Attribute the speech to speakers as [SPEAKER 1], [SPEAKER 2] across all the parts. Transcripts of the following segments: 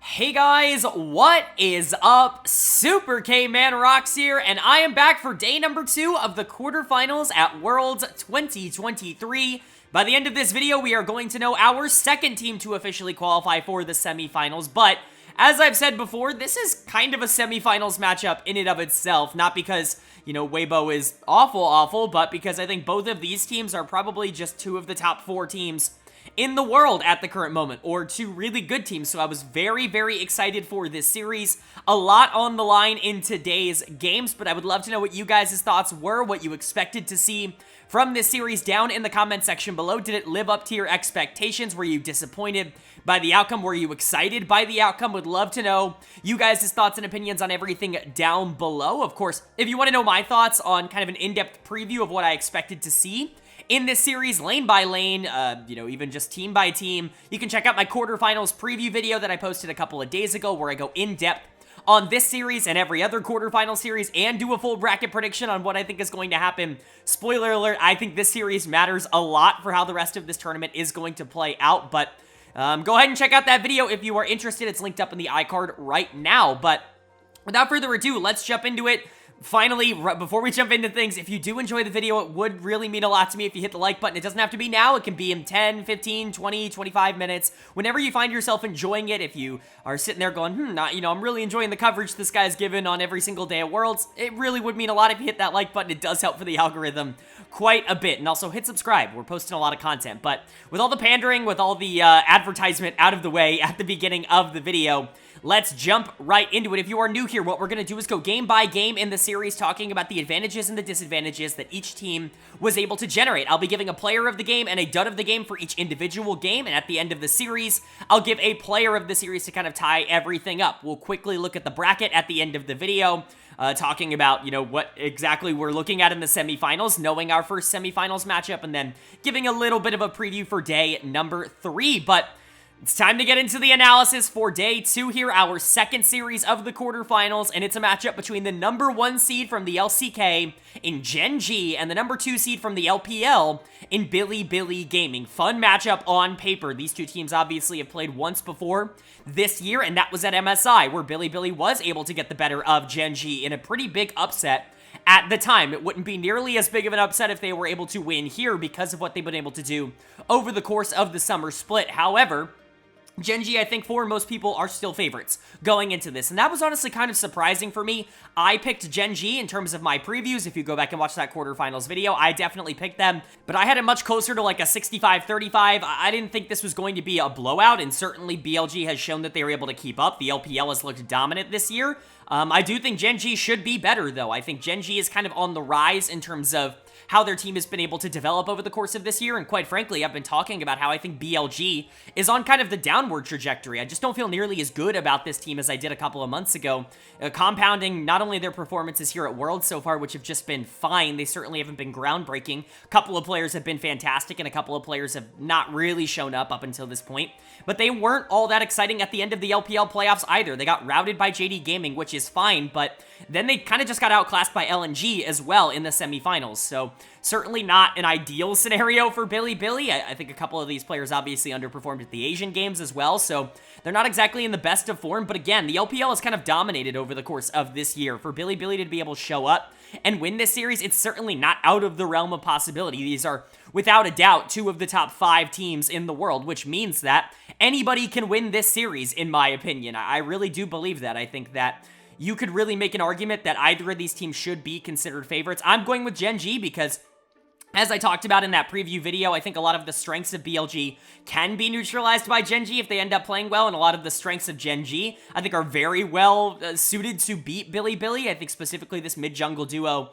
[SPEAKER 1] Hey guys, what is up? Super K-Man Rocks here, and I am back for day number 2 of the quarterfinals at Worlds 2023. By the end of this video, we are going to know our second team to officially qualify for the semifinals, but as I've said before, this is kind of a semifinals matchup in and of itself, not because, you know, Weibo is awful, but because I think both of these teams are probably just two of the top 4 teams in the world at the current moment, or two really good teams. So I was very excited for this series. A lot on the line in today's games, but I would love to know what you guys' thoughts were, what you expected to see from this series down in the comment section below. Did it live up to your expectations? Were you disappointed by the outcome? Were you excited by the outcome? Would love to know you guys' thoughts and opinions on everything down below. Of course, if you want to know my thoughts on kind of an in-depth preview of what I expected to see in this series, lane by lane, even just team by team, you can check out my quarterfinals preview video that I posted a couple of days ago where I go in depth on this series and every other quarterfinal series and do a full bracket prediction on what I think is going to happen. Spoiler alert, I think this series matters a lot for how the rest of this tournament is going to play out, but go ahead and check out that video if you are interested. It's linked up in the iCard right now, but without further ado, let's jump into it. Finally, before we jump into things, if you do enjoy the video, it would really mean a lot to me if you hit the like button. It doesn't have to be now. It can be in 10, 15, 20, 25 minutes. Whenever you find yourself enjoying it, if you are sitting there going, I'm really enjoying the coverage this guy's given on every single day at Worlds, it really would mean a lot if you hit that like button. It does help for the algorithm quite a bit. And also hit subscribe. We're posting a lot of content. But with all the pandering, with all the advertisement out of the way at the beginning of the video, let's jump right into it. If you are new here, what we're going to do is go game by game in the series, talking about the advantages and the disadvantages that each team was able to generate. I'll be giving a player of the game and a dud of the game for each individual game, and at the end of the series, I'll give a player of the series to kind of tie everything up. We'll quickly look at the bracket at the end of the video, talking about, what exactly we're looking at in the semifinals, knowing our first semifinals matchup, and then giving a little bit of a preview for day number 3, but it's time to get into the analysis for day 2 here, our second series of the quarterfinals, and it's a matchup between the number 1 seed from the LCK in Gen.G and the number 2 seed from the LPL in Bilibili Gaming. Fun matchup on paper. These two teams obviously have played once before this year, and that was at MSI, where Bilibili was able to get the better of Gen.G in a pretty big upset. At the time, it wouldn't be nearly as big of an upset if they were able to win here because of what they've been able to do over the course of the summer split. However, Gen.G, I think for most people, are still favorites going into this, and that was honestly kind of surprising for me. I picked Gen.G in terms of my previews. If you go back and watch that quarterfinals video, I definitely picked them, but I had it much closer to like a 65-35. I didn't think this was going to be a blowout, and certainly BLG has shown that they were able to keep up. The LPL has looked dominant this year. I do think Gen.G should be better, though. I think Gen.G is kind of on the rise in terms of how their team has been able to develop over the course of this year, and quite frankly, I've been talking about how I think BLG is on kind of the downward trajectory. I just don't feel nearly as good about this team as I did a couple of months ago, compounding not only their performances here at Worlds so far, which have just been fine, they certainly haven't been groundbreaking. A couple of players have been fantastic, and a couple of players have not really shown up until this point, but they weren't all that exciting at the end of the LPL playoffs either. They got routed by JD Gaming, which is fine, but then they kind of just got outclassed by LNG as well in the semifinals, so certainly not an ideal scenario for Bilibili. I think a couple of these players obviously underperformed at the Asian games as well, so they're not exactly in the best of form, but again, the LPL has kind of dominated over the course of this year. For Bilibili to be able to show up and win this series, it's certainly not out of the realm of possibility. These are, without a doubt, 2 of the top 5 teams in the world, which means that anybody can win this series, in my opinion. I really do believe that. I think that you could really make an argument that either of these teams should be considered favorites. I'm going with Gen.G because, as I talked about in that preview video, I think a lot of the strengths of BLG can be neutralized by Gen.G if they end up playing well, and a lot of the strengths of Gen.G I think are very well suited to beat Bilibili. I think specifically this mid-jungle duo,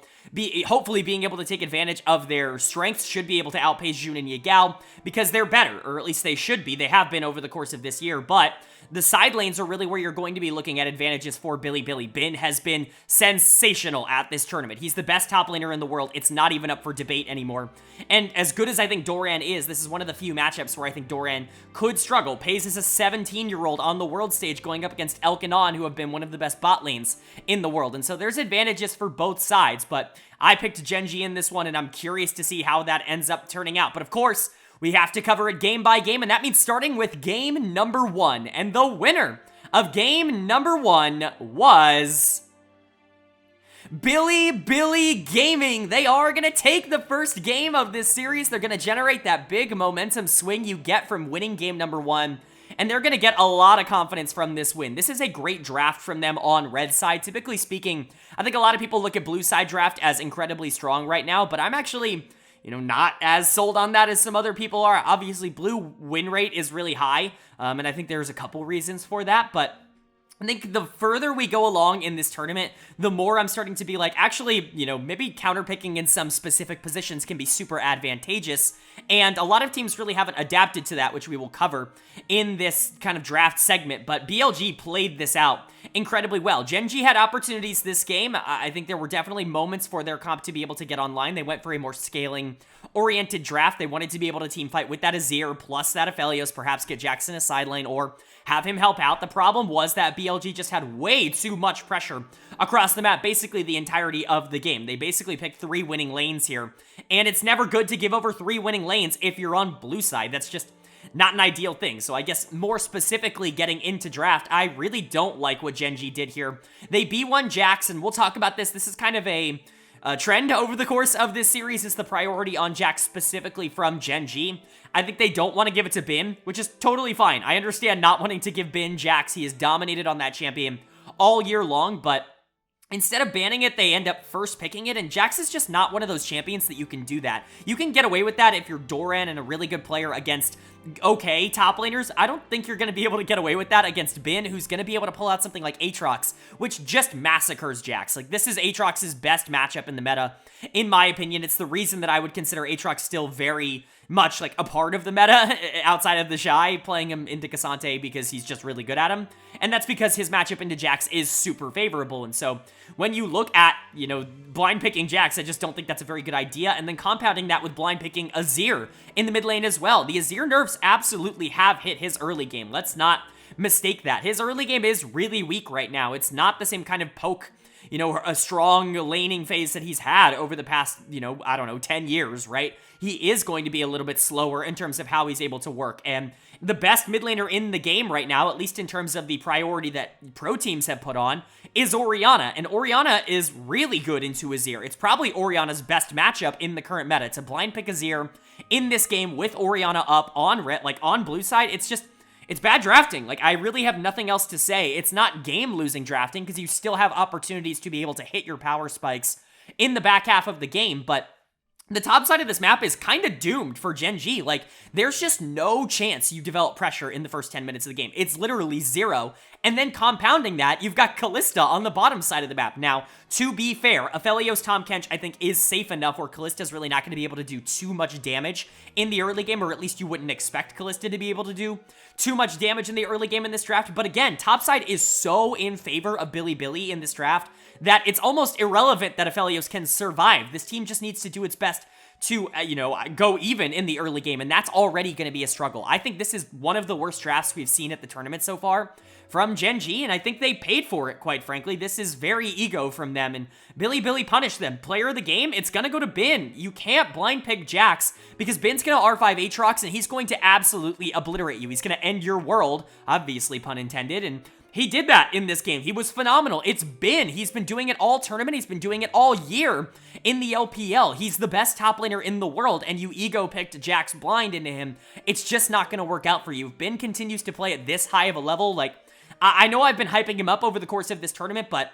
[SPEAKER 1] hopefully being able to take advantage of their strengths, should be able to outpace Jun and Yagao because they're better, or at least they should be. They have been over the course of this year, but the side lanes are really where you're going to be looking at advantages for Bilibili. Bin has been sensational at this tournament. He's the best top laner in the world. It's not even up for debate anymore. And as good as I think Doran is, this is one of the few matchups where I think Doran could struggle. Pays is a 17-year-old on the world stage going up against Elkanon, who have been one of the best bot lanes in the world. And so there's advantages for both sides, but I picked Gen.G in this one, and I'm curious to see how that ends up turning out. But of course, we have to cover it game by game, and that means starting with game number 1. And the winner of game number 1 was Bilibili Gaming. They are going to take the first game of this series. They're going to generate that big momentum swing you get from winning game number 1. And they're going to get a lot of confidence from this win. This is a great draft from them on red side. Typically speaking, I think a lot of people look at blue side draft as incredibly strong right now, but I'm actually, not as sold on that as some other people are. Obviously, blue win rate is really high, and I think there's a couple reasons for that, but I think the further we go along in this tournament, the more I'm starting to be like, actually, maybe counterpicking in some specific positions can be super advantageous, and a lot of teams really haven't adapted to that, which we will cover in this kind of draft segment, but BLG played this out incredibly well. Gen.G had opportunities this game. I think there were definitely moments for their comp to be able to get online. They went for a more scaling-oriented draft. They wanted to be able to team fight with that Azir plus that Aphelios, perhaps get Jackson a side lane, or have him help out. The problem was that BLG just had way too much pressure across the map, basically the entirety of the game. They basically picked 3 winning lanes here, and it's never good to give over 3 winning lanes if you're on blue side. That's just not an ideal thing. So I guess more specifically getting into draft, I really don't like what Gen.G did here. They B1 Jax, and we'll talk about this. This is kind of a trend over the course of this series, is the priority on Jax specifically from Gen.G. I think they don't want to give it to Bin, which is totally fine. I understand not wanting to give Bin Jax. He has dominated on that champion all year long, but instead of banning it, they end up first picking it, and Jax is just not one of those champions that you can do that. You can get away with that if you're Doran and a really good player against okay top laners. I don't think you're going to be able to get away with that against Bin, who's going to be able to pull out something like Aatrox, which just massacres Jax. Like, this is Aatrox's best matchup in the meta, in my opinion. It's the reason that I would consider Aatrox still very much like a part of the meta outside of the Shy, playing him into Cassante because he's just really good at him. And that's because his matchup into Jax is super favorable. And so when you look at, blind picking Jax, I just don't think that's a very good idea. And then compounding that with blind picking Azir in the mid lane as well. The Azir nerfs absolutely have hit his early game. Let's not mistake that. His early game is really weak right now. It's not the same kind of poke, a strong laning phase that he's had over the past, 10 years, right? He is going to be a little bit slower in terms of how he's able to work. And the best mid laner in the game right now, at least in terms of the priority that pro teams have put on, is Orianna. And Orianna is really good into Azir. It's probably Orianna's best matchup in the current meta. To blind pick Azir in this game with Orianna up on red, on blue side, it's bad drafting. I really have nothing else to say. It's not game-losing drafting because you still have opportunities to be able to hit your power spikes in the back half of the game, but the top side of this map is kind of doomed for Gen.G. There's just no chance you develop pressure in the first 10 minutes of the game. It's literally 0. And then compounding that, you've got Kalista on the bottom side of the map. Now, to be fair, Aphelios Tahm Kench, I think, is safe enough where Kalista's really not going to be able to do too much damage in the early game, or at least you wouldn't expect Kalista to be able to do too much damage in the early game in this draft. But again, topside is so in favor of Bilibili in this draft that it's almost irrelevant that Aphelios can survive. This team just needs to do its best to, go even in the early game, and that's already going to be a struggle. I think this is one of the worst drafts we've seen at the tournament so far from Gen.G, and I think they paid for it, quite frankly. This is very ego from them, and Bilibili punished them. Player of the game, it's going to go to Bin. You can't blind pick Jax, because Bin's going to R5 Aatrox, and he's going to absolutely obliterate you. He's going to end your world, obviously pun intended, and he did that in this game. He was phenomenal. It's Bin. He's been doing it all tournament. He's been doing it all year in the LPL. He's the best top laner in the world, and you ego-picked Jax blind into him. It's just not going to work out for you. If Bin continues to play at this high of a level, I know I've been hyping him up over the course of this tournament, but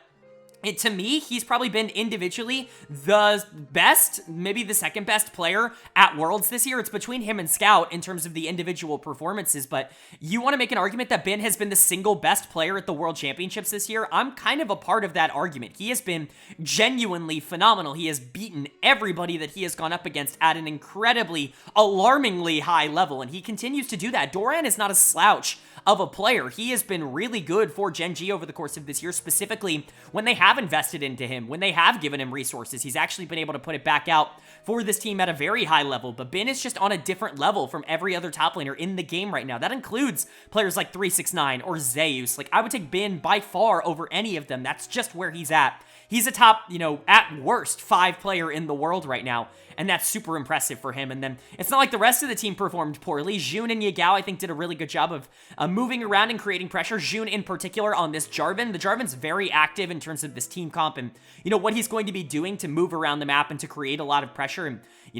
[SPEAKER 1] to me, he's probably been individually the best, maybe the second best player at Worlds this year. It's between him and Scout in terms of the individual performances, but you want to make an argument that Bin has been the single best player at the World Championships this year? I'm kind of a part of that argument. He has been genuinely phenomenal. He has beaten everybody that he has gone up against at an incredibly, alarmingly high level, and he continues to do that. Doran is not a slouch of a player. He has been really good for Gen.G over the course of this year, specifically when they have invested into him, when they have given him resources. He's actually been able to put it back out for this team at a very high level, but Bin is just on a different level from every other top laner in the game right now. That includes players like 369 or Zeus. I would take Bin by far over any of them. That's just where he's at he's a top, at worst 5 player in the world right now, and that's super impressive for him. And then it's not like the rest of the team performed poorly. Jun and Yagao, I think, did a really good job of moving around and creating pressure. Jun in particular on this Jarvan. The Jarvan's very active in terms of this team comp and, what he's going to be doing to move around the map and to create a lot of pressure. And,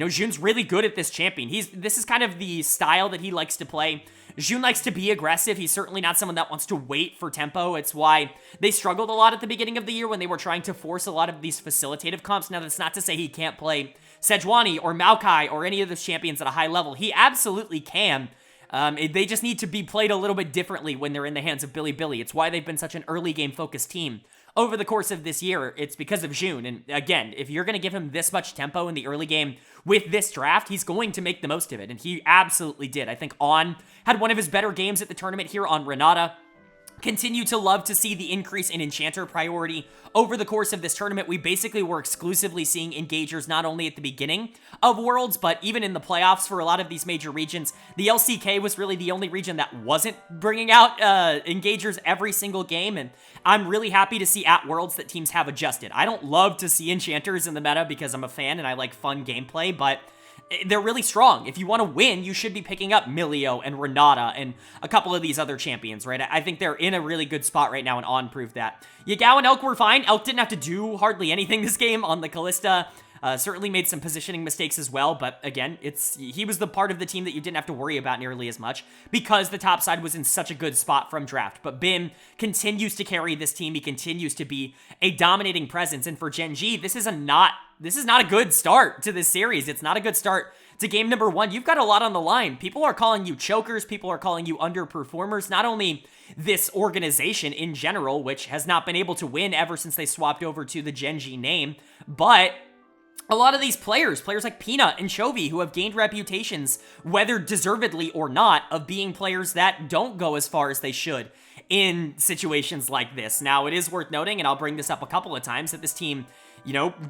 [SPEAKER 1] Jun's really good at this champion. This is kind of the style that he likes to play. Jun likes to be aggressive. He's certainly not someone that wants to wait for tempo. It's why they struggled a lot at the beginning of the year when they were trying to force a lot of these facilitative comps. Now, that's not to say he can't play Sejuani or Maokai or any of those champions at a high level. He absolutely can. They just need to be played a little bit differently when they're in the hands of Bilibili. It's why they've been such an early game focused team over the course of this year. It's because of Jun. And again, if you're going to give him this much tempo in the early game with this draft, he's going to make the most of it. And he absolutely did. I think On had one of his better games at the tournament here on Renata. Continue to love to see the increase in Enchanter priority over the course of this tournament. We basically were exclusively seeing Engagers not only at the beginning of Worlds, but even in the playoffs for a lot of these major regions. The LCK was really the only region that wasn't bringing out Engagers every single game, and I'm really happy to see at Worlds that teams have adjusted. I don't love to see Enchanters in the meta because I'm a fan and I like fun gameplay, but they're really strong. If you want to win, you should be picking up Milio and Renata and a couple of these other champions, right? I think they're in a really good spot right now, and On proved that. Yagao and Elk were fine. Elk didn't have to do hardly anything this game on the Kalista. Certainly made some positioning mistakes as well, but again, he was the part of the team that you didn't have to worry about nearly as much because the top side was in such a good spot from draft. But Bim continues to carry this team. He continues to be a dominating presence, and for Gen.G, this is not a good start to this series. It's not a good start to game number 1. You've got a lot on the line. People are calling you chokers. People are calling you underperformers. Not only this organization in general, which has not been able to win ever since they swapped over to the Gen.G name, but a lot of these players like Peanut and Chovy, who have gained reputations, whether deservedly or not, of being players that don't go as far as they should in situations like this. Now, it is worth noting, and I'll bring this up a couple of times, that this team,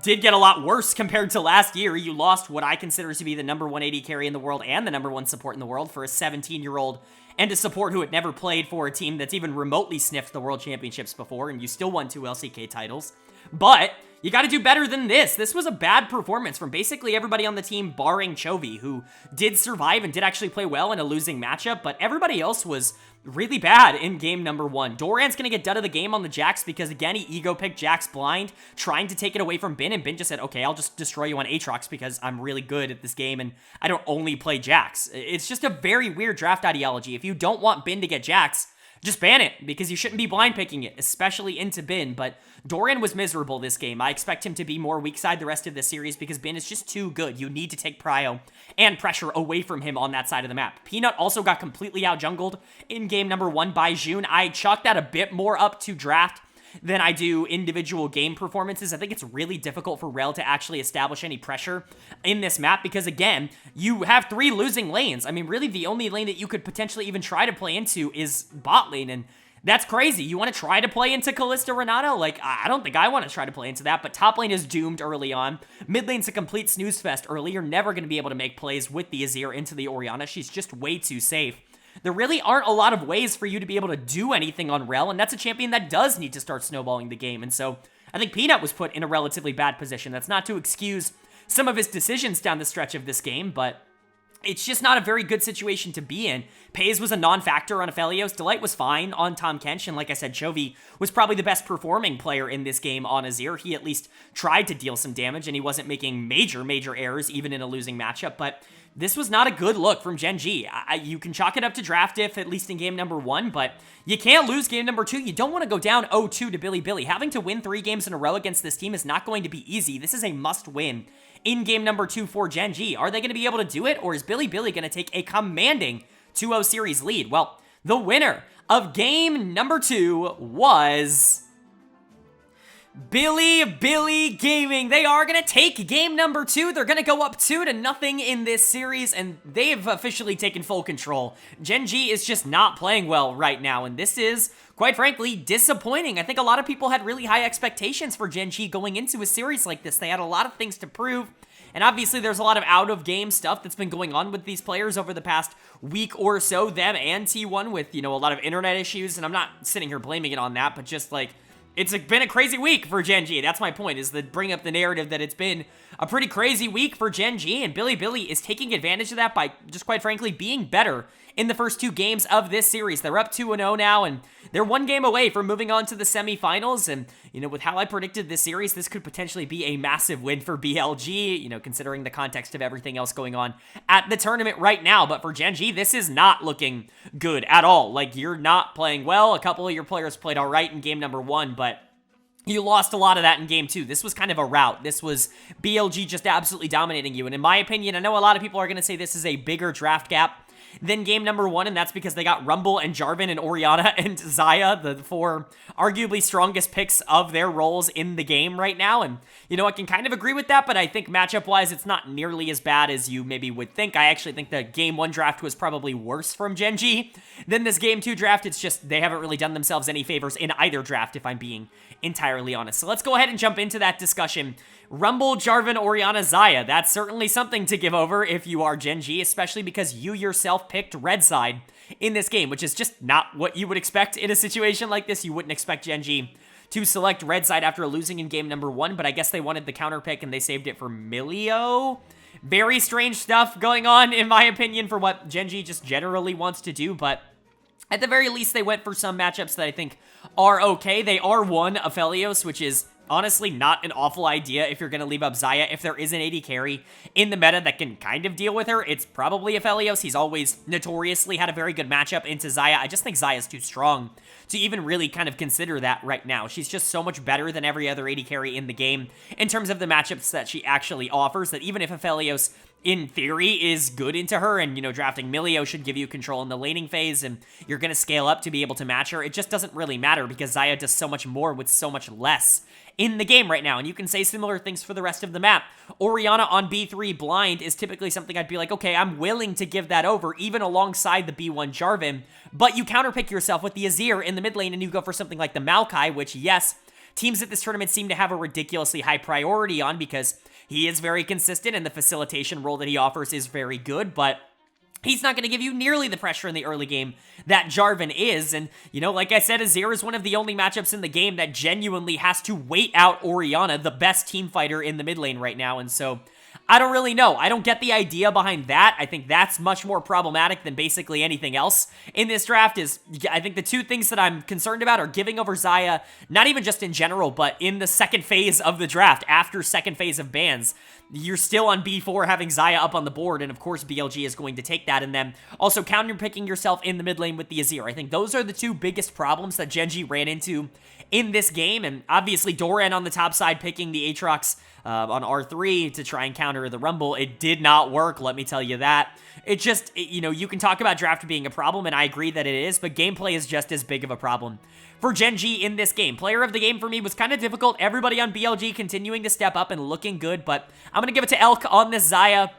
[SPEAKER 1] did get a lot worse compared to last year. You lost what I consider to be the number 1 AD carry in the world and the number 1 support in the world for a 17-year-old and a support who had never played for a team that's even remotely sniffed the World Championships before, and you still won 2 LCK titles. But you got to do better than this. This was a bad performance from basically everybody on the team, barring Chovy, who did survive and did actually play well in a losing matchup, but everybody else was really bad in game number 1. Doran's going to get done of the game on the Jax because, again, he ego-picked Jax blind, trying to take it away from Bin, and Bin just said, okay, I'll just destroy you on Aatrox because I'm really good at this game and I don't only play Jax. It's just a very weird draft ideology. If you don't want Bin to get Jax, just ban it, because you shouldn't be blind picking it, especially into Bin. But Doran was miserable this game. I expect him to be more weak side the rest of this series because Bin is just too good. You need to take prio and pressure away from him on that side of the map. Peanut also got completely out-jungled in game number 1 by Jun. I chalk that a bit more up to draft than I do individual game performances. I think it's really difficult for Rel to actually establish any pressure in this map because, again, you have 3 losing lanes. I mean, really the only lane that you could potentially even try to play into is bot lane, and that's crazy. You want to try to play into Kalista Renata? Like, I don't think I want to try to play into that, but top lane is doomed early on. Mid lane's a complete snooze fest early. You're never going to be able to make plays with the Azir into the Orianna. She's just way too safe. There really aren't a lot of ways for you to be able to do anything on Rel, and that's a champion that does need to start snowballing the game. And so I think Peanut was put in a relatively bad position. That's not to excuse some of his decisions down the stretch of this game, but it's just not a very good situation to be in. Pays was a non-factor on Aphelios. Delight was fine on Tom Kench, and like I said, Chovy was probably the best performing player in this game on Azir. He at least tried to deal some damage, and he wasn't making major errors, even in a losing matchup, but this was not a good look from Gen.G. You can chalk it up to draft diff, at least in game number 1, but you can't lose game number 2. You don't want to go down 0-2 to Bilibili. Having to win 3 games in a row against this team is not going to be easy. This is a must-win in game number 2 for Gen.G. Are they going to be able to do it, or is Bilibili going to take a commanding 2-0 series lead? Well, the winner of game number 2 was Bilibili Gaming. They are going to take game number 2. They're going to go up 2-0 in this series, and they've officially taken full control. Gen.G is just not playing well right now, and this is, quite frankly, disappointing. I think a lot of people had really high expectations for Gen.G going into a series like this. They had a lot of things to prove, and obviously there's a lot of out-of-game stuff that's been going on with these players over the past week or so, them and T1 with, a lot of internet issues, and I'm not sitting here blaming it on that, but just, like, it's been a crazy week for Gen.G. That's my point, is to bring up the narrative that it's been a pretty crazy week for Gen.G, and Bilibili is taking advantage of that by just quite frankly being better in the first 2 games of this series. They're up 2-0 now, and they're 1 game away from moving on to the semifinals. And, you know, with how I predicted this series, this could potentially be a massive win for BLG, you know, considering the context of everything else going on at the tournament right now. But for Gen.G, this is not looking good at all. Like, you're not playing well. A couple of your players played all right in game number 1, but you lost a lot of that in game 2. This was kind of a rout. This was BLG just absolutely dominating you. And in my opinion, I know a lot of people are going to say this is a bigger draft gap than game number 1, and that's because they got Rumble and Jarvan and Orianna and Xayah, the 4 arguably strongest picks of their roles in the game right now. And, you know, I can kind of agree with that, but I think matchup-wise, it's not nearly as bad as you maybe would think. I actually think the game 1 draft was probably worse from Gen.G than this game 2 draft. It's just they haven't really done themselves any favors in either draft, if I'm being entirely honest. So let's go ahead and jump into that discussion. Rumble, Jarvan, Orianna, Xayah. That's certainly something to give over if you are Gen.G, especially because you yourself picked red side in this game, which is just not what you would expect in a situation like this. You wouldn't expect Gen.G to select red side after losing in game number 1, but I guess they wanted the counter pick and they saved it for Milio. Very strange stuff going on, in my opinion, for what Gen.G just generally wants to do, but at the very least, they went for some matchups that I think are okay. They are 1 Aphelios, which is honestly not an awful idea if you're going to leave up Xayah. If there is an AD carry in the meta that can kind of deal with her, it's probably Aphelios. He's always notoriously had a very good matchup into Xayah. I just think Xayah's too strong to even really kind of consider that right now. She's just so much better than every other AD carry in the game in terms of the matchups that she actually offers, that even if Aphelios in theory is good into her, and, you know, drafting Milio should give you control in the laning phase, and you're going to scale up to be able to match her, it just doesn't really matter because Xayah does so much more with so much less in the game right now, and you can say similar things for the rest of the map. Orianna on B3 blind is typically something I'd be like, okay, I'm willing to give that over, even alongside the B1 Jarvan, but you counterpick yourself with the Azir in the mid lane, and you go for something like the Maokai, which, yes, teams at this tournament seem to have a ridiculously high priority on because he is very consistent and the facilitation role that he offers is very good, but he's not going to give you nearly the pressure in the early game that Jarvan is. And, you know, like I said, Azir is one of the only matchups in the game that genuinely has to wait out Orianna, the best team fighter in the mid lane right now. And so I don't really know. I don't get the idea behind that. I think that's much more problematic than basically anything else in this draft. Is I think the 2 things that I'm concerned about are giving over Xayah, not even just in general, but in the second phase of the draft, after second phase of bans. You're still on B4 having Xayah up on the board, and of course BLG is going to take that, and then also counterpicking yourself in the mid lane with the Azir. I think those are the 2 biggest problems that Gen.G ran into in this game, and obviously Doran on the top side picking the Aatrox on R3 to try and counter the Rumble. It did not work, let me tell you that. You know, you can talk about draft being a problem, and I agree that it is, but gameplay is just as big of a problem for Gen.G in this game. Player of the game for me was kind of difficult. Everybody on BLG continuing to step up and looking good, but I'm going to give it to Elk on this Xayah.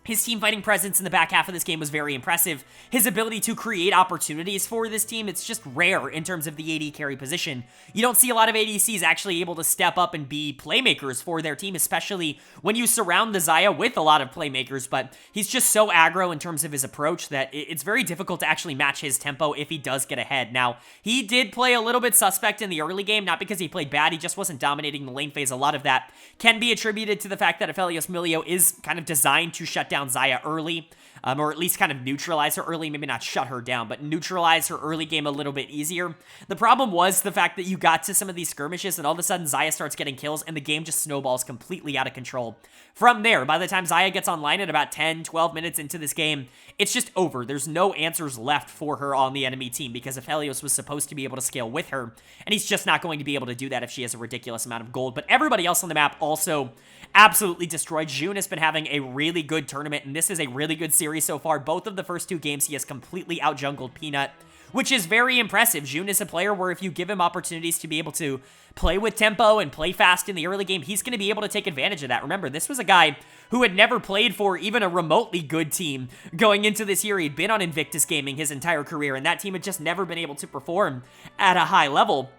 [SPEAKER 1] His team fighting presence in the back half of this game was very impressive. His ability to create opportunities for this team, it's just rare in terms of the AD carry position. You don't see a lot of ADCs actually able to step up and be playmakers for their team, especially when you surround the Xayah with a lot of playmakers, but he's just so aggro in terms of his approach that it's very difficult to actually match his tempo if he does get ahead. Now, he did play a little bit suspect in the early game, not because he played bad, he just wasn't dominating the lane phase. A lot of that can be attributed to the fact that Aphelios Milio is kind of designed to shut down Xayah early, or at least kind of neutralize her early, maybe not shut her down, but neutralize her early game a little bit easier. The problem was the fact that you got to some of these skirmishes and all of a sudden Xayah starts getting kills and the game just snowballs completely out of control. From there, by the time Xayah gets online at about 10, 12 minutes into this game, it's just over. There's no answers left for her on the enemy team because Aphelios was supposed to be able to scale with her, and he's just not going to be able to do that if she has a ridiculous amount of gold. But everybody else on the map also absolutely destroyed. June has been having a really good tournament, and this is a really good series so far. Both of the first 2 games, he has completely out-jungled Peanut, which is very impressive. June is a player where if you give him opportunities to be able to play with tempo and play fast in the early game, he's going to be able to take advantage of that. Remember, this was a guy who had never played for even a remotely good team going into this year. He'd been on Invictus Gaming his entire career, and that team had just never been able to perform at a high level.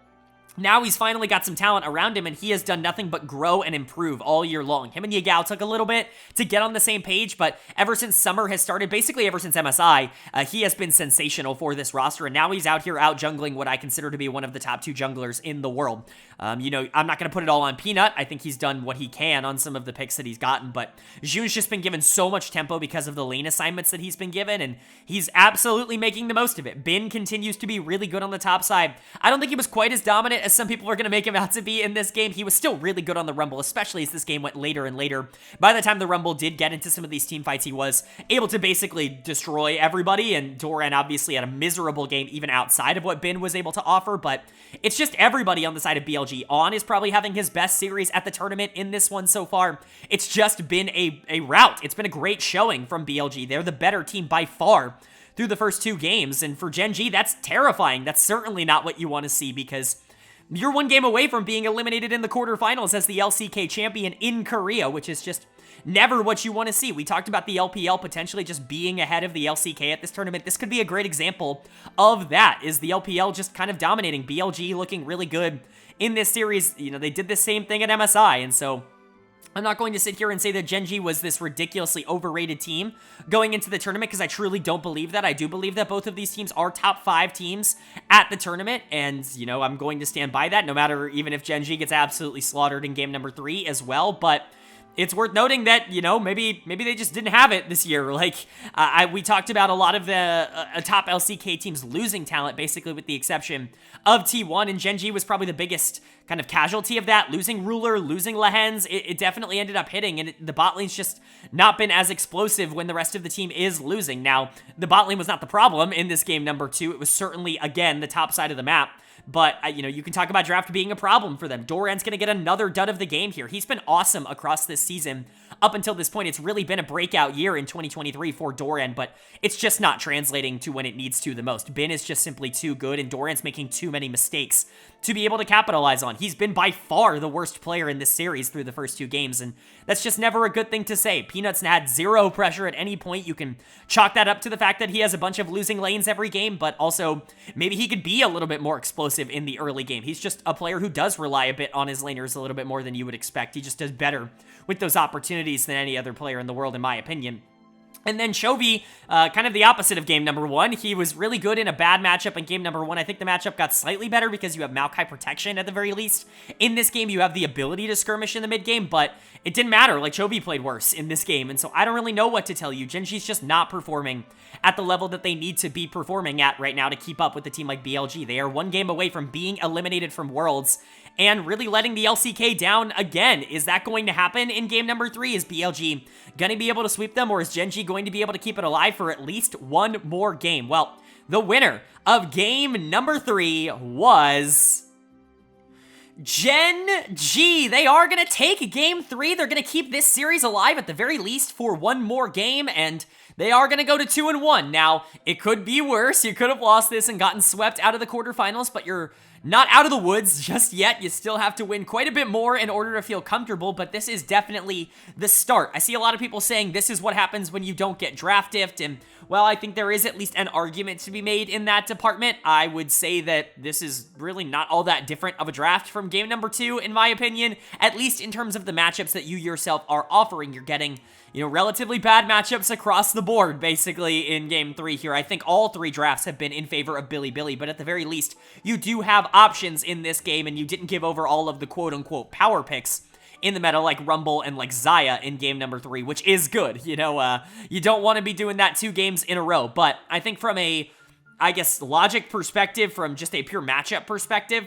[SPEAKER 1] Now he's finally got some talent around him, and he has done nothing but grow and improve all year long. Him and Yagao took a little bit to get on the same page, but ever since summer has started, basically ever since MSI, he has been sensational for this roster, and now he's out here out-jungling what I consider to be one of the top 2 junglers in the world. You know, I'm not going to put it all on Peanut. I think he's done what he can on some of the picks that he's gotten, but Jun's just been given so much tempo because of the lane assignments that he's been given, and he's absolutely making the most of it. Bin continues to be really good on the top side. I don't think he was quite as dominant as some people are going to make him out to be in this game. He was still really good on the Rumble, especially as this game went later and later. By the time the Rumble did get into some of these team fights, he was able to basically destroy everybody, and Doran obviously had a miserable game even outside of what Bin was able to offer, but it's just everybody on the side of BLG. On is probably having his best series at the tournament in this one so far. It's just been a rout. It's been a great showing from BLG. They're the better team by far through the first 2 games, and for Gen.G, that's terrifying. That's certainly not what you want to see, because you're 1 game away from being eliminated in the quarterfinals as the LCK champion in Korea, which is just never what you want to see. We talked about the LPL potentially just being ahead of the LCK at this tournament. This could be a great example of that, is the LPL just kind of dominating. BLG looking really good in this series. You know, they did the same thing at MSI, and so I'm not going to sit here and say that Gen.G was this ridiculously overrated team going into the tournament, because I truly don't believe that. I do believe that both of these teams are top 5 teams at the tournament, and, you know, I'm going to stand by that, no matter even if Gen.G gets absolutely slaughtered in game number 3 as well, but it's worth noting that, you know, maybe they just didn't have it this year. Like, we talked about a lot of the top LCK teams losing talent, basically with the exception of T1, and Gen.G was probably the biggest kind of casualty of that. Losing Ruler, losing Lehens, it definitely ended up hitting, and the bot lane's just not been as explosive when the rest of the team is losing. Now, the bot lane was not the problem in this game number 2. It was certainly, again, the top side of the map. But, you know, you can talk about draft being a problem for them. Doran's going to get another dud of the game here. He's been awesome across this season. Up until this point, it's really been a breakout year in 2023 for Doran, but it's just not translating to when it needs to the most. Bin is just simply too good, and Doran's making too many mistakes to be able to capitalize on. He's been by far the worst player in this series through the first 2 games, and that's just never a good thing to say. Peanuts had 0 pressure at any point. You can chalk that up to the fact that he has a bunch of losing lanes every game, but also maybe he could be a little bit more explosive in the early game. He's just a player who does rely a bit on his laners a little bit more than you would expect. He just does better with those opportunities than any other player in the world, in my opinion. And then Chovy, kind of the opposite of game number 1. He was really good in a bad matchup in game number 1. I think the matchup got slightly better because you have Maokai protection at the very least. In this game, you have the ability to skirmish in the mid game, but it didn't matter. Like, Chovy played worse in this game, and so I don't really know what to tell you. Gen.G's just not performing at the level that they need to be performing at right now to keep up with a team like BLG. They are 1 game away from being eliminated from Worlds and really letting the LCK down again. Is that going to happen in game number 3? Is BLG going to be able to sweep them, or is Gen.G going to be able to keep it alive for at least 1 more game? Well, the winner of game number 3 was Gen.G. They are going to take game 3. They're going to keep this series alive at the very least for 1 more game, and they are going to go to 2-1. Now, it could be worse. You could have lost this and gotten swept out of the quarterfinals, but you're not out of the woods just yet. You still have to win quite a bit more in order to feel comfortable, but this is definitely the start. I see a lot of people saying this is what happens when you don't get draft diffed, and well, I think there is at least an argument to be made in that department. I would say that this is really not all that different of a draft from game number 2, in my opinion, at least in terms of the matchups that you yourself are offering. You're getting, you know, relatively bad matchups across the board, basically, in game 3 here. I think all 3 drafts have been in favor of Bilibili, but at the very least, you do have options in this game, and you didn't give over all of the quote-unquote power picks in the meta, like Rumble and like Xayah in game number 3, which is good. You know, you don't want to be doing that 2 games in a row, but I think from a, I guess, logic perspective, from just a pure matchup perspective,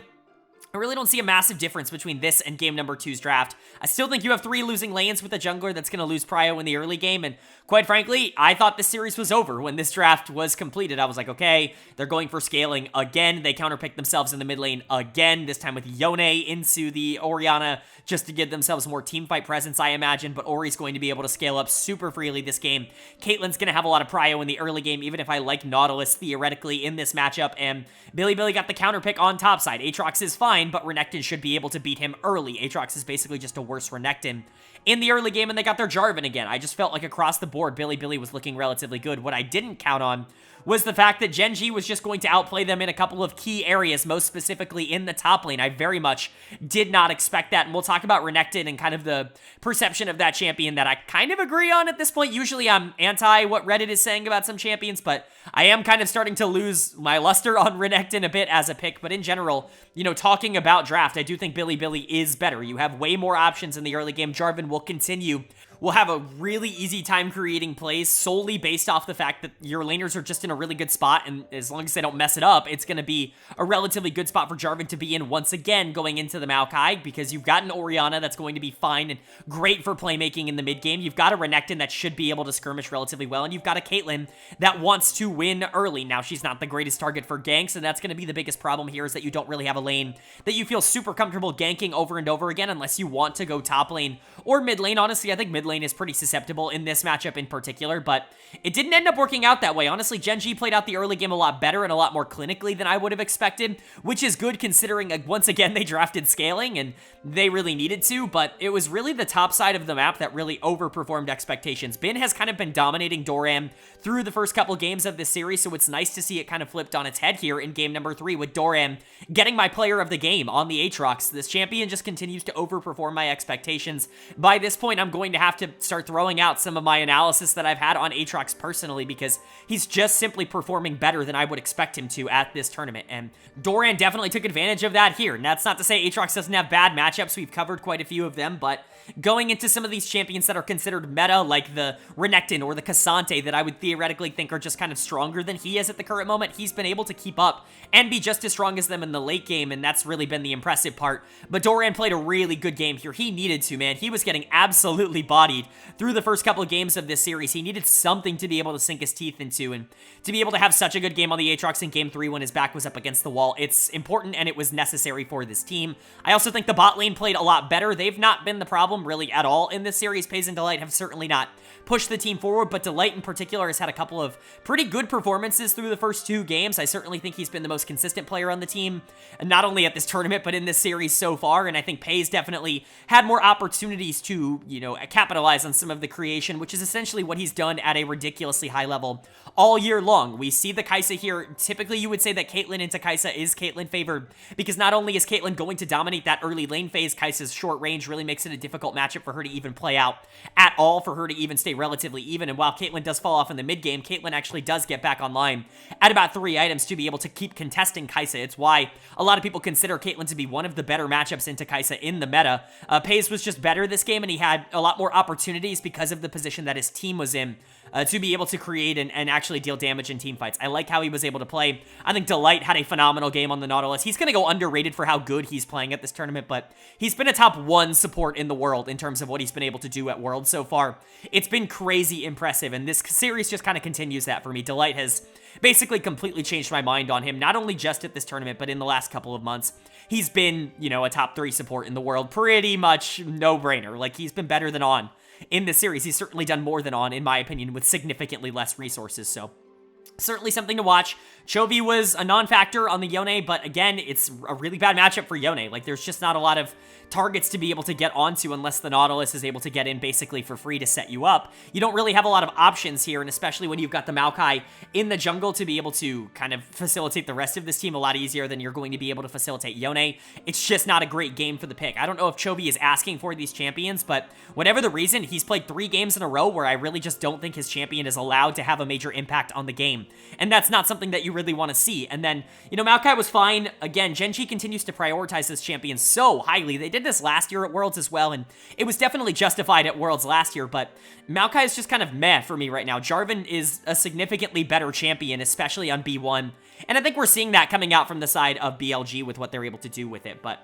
[SPEAKER 1] I really don't see a massive difference between this and game number 2's draft. I still think you have 3 losing lanes with a jungler that's going to lose prio in the early game, and quite frankly, I thought this series was over when this draft was completed. I was like, okay, they're going for scaling again. They counterpicked themselves in the mid lane again, this time with Yone into the Orianna, just to give themselves more teamfight presence, I imagine, but Ori's going to be able to scale up super freely this game. Caitlyn's going to have a lot of prio in the early game, even if I like Nautilus theoretically in this matchup, and Bilibili got the counterpick on top side. Aatrox is fine, but Renekton should be able to beat him early. Aatrox is basically just a worse Renekton in the early game, and they got their Jarvan again. I just felt like across the board, Bilibili was looking relatively good. What I didn't count on was the fact that Gen.G was just going to outplay them in a couple of key areas, most specifically in the top lane. I very much did not expect that, and we'll talk about Renekton and kind of the perception of that champion that I kind of agree on at this point. Usually I'm anti what Reddit is saying about some champions, but I am kind of starting to lose my luster on Renekton a bit as a pick. But in general, you know, talking about draft, I do think Bilibili is better. You have way more options in the early game. Jarvan will continue. We'll have a really easy time creating plays solely based off the fact that your laners are just in a really good spot, and as long as they don't mess it up, it's going to be a relatively good spot for Jarvan to be in once again going into the Maokai, because you've got an Orianna that's going to be fine and great for playmaking in the mid game. You've got a Renekton that should be able to skirmish relatively well, and you've got a Caitlyn that wants to win early. Now, she's not the greatest target for ganks, and that's going to be the biggest problem here, is that you don't really have a lane that you feel super comfortable ganking over and over again unless you want to go top lane or mid lane. Honestly, I think mid lane is pretty susceptible in this matchup in particular, but it didn't end up working out that way. Honestly, Gen.G played out the early game a lot better and a lot more clinically than I would have expected, which is good considering, once again, they drafted scaling and they really needed to, but it was really the top side of the map that really overperformed expectations. Bin has kind of been dominating Doran through the first couple games of this series, so it's nice to see it kind of flipped on its head here in game number 3 with Doran getting my player of the game on the Aatrox. This champion just continues to overperform my expectations. By this point, I'm going to have to start throwing out some of my analysis that I've had on Aatrox personally, because he's just simply performing better than I would expect him to at this tournament, and Doran definitely took advantage of that here. And that's not to say Aatrox doesn't have bad matchups. We've covered quite a few of them, but going into some of these champions that are considered meta, like the Renekton or the Cassante, that I would theoretically think are just kind of stronger than he is at the current moment, he's been able to keep up and be just as strong as them in the late game, and that's really been the impressive part. But Doran played a really good game here. He needed to, man. He was getting absolutely bodied through the first couple of games of this series. He needed something to be able to sink his teeth into, and to be able to have such a good game on the Aatrox in game 3 when his back was up against the wall, it's important and it was necessary for this team. I also think the bot lane played a lot better. They've not been the problem really at all in this series. Paze and Delight have certainly not pushed the team forward, but Delight in particular has had a couple of pretty good performances through the first 2 games. I certainly think he's been the most consistent player on the team, and not only at this tournament, but in this series so far, and I think Paze definitely had more opportunities to, you know, capitalize on some of the creation, which is essentially what he's done at a ridiculously high level all year long. We see the Kai'Sa here. Typically, you would say that Caitlyn into Kai'Sa is Caitlyn favored, because not only is Caitlyn going to dominate that early lane phase, Kai'Sa's short range really makes it a difficult matchup for her to even play out at all, for her to even stay relatively even. And while Caitlyn does fall off in the mid game, Caitlyn actually does get back online at about 3 items to be able to keep contesting Kai'Sa. It's why a lot of people consider Caitlyn to be one of the better matchups into Kai'Sa in the meta. Paze was just better this game, and he had a lot more opportunities because of the position that his team was in to be able to create and actually deal damage in team fights. I like how he was able to play. I think Delight had a phenomenal game on the Nautilus. He's going to go underrated for how good he's playing at this tournament, but he's been a top 1 support in the world in terms of what he's been able to do at Worlds so far. It's been crazy impressive, and this series just kind of continues that for me. Delight has basically completely changed my mind on him, not only just at this tournament, but in the last couple of months. He's been, you know, a top 3 support in the world. Pretty much no-brainer. Like, he's been better than On in this series. He's certainly done more than On, in my opinion, with significantly less resources, so certainly something to watch. Chovy was a non-factor on the Yone, but again, it's a really bad matchup for Yone. Like, there's just not a lot of targets to be able to get onto unless the Nautilus is able to get in basically for free to set you up. You don't really have a lot of options here, and especially when you've got the Maokai in the jungle to be able to kind of facilitate the rest of this team a lot easier than you're going to be able to facilitate Yone. It's just not a great game for the pick. I don't know if Chovy is asking for these champions, but whatever the reason, he's played 3 games in a row where I really just don't think his champion is allowed to have a major impact on the game. And that's not something that you really want to see. And then, you know, Maokai was fine. Again, Gen.G continues to prioritize this champion so highly. They did this last year at Worlds as well, and it was definitely justified at Worlds last year, but Maokai is just kind of meh for me right now. Jarvan is a significantly better champion, especially on B1, and I think we're seeing that coming out from the side of BLG with what they're able to do with it, but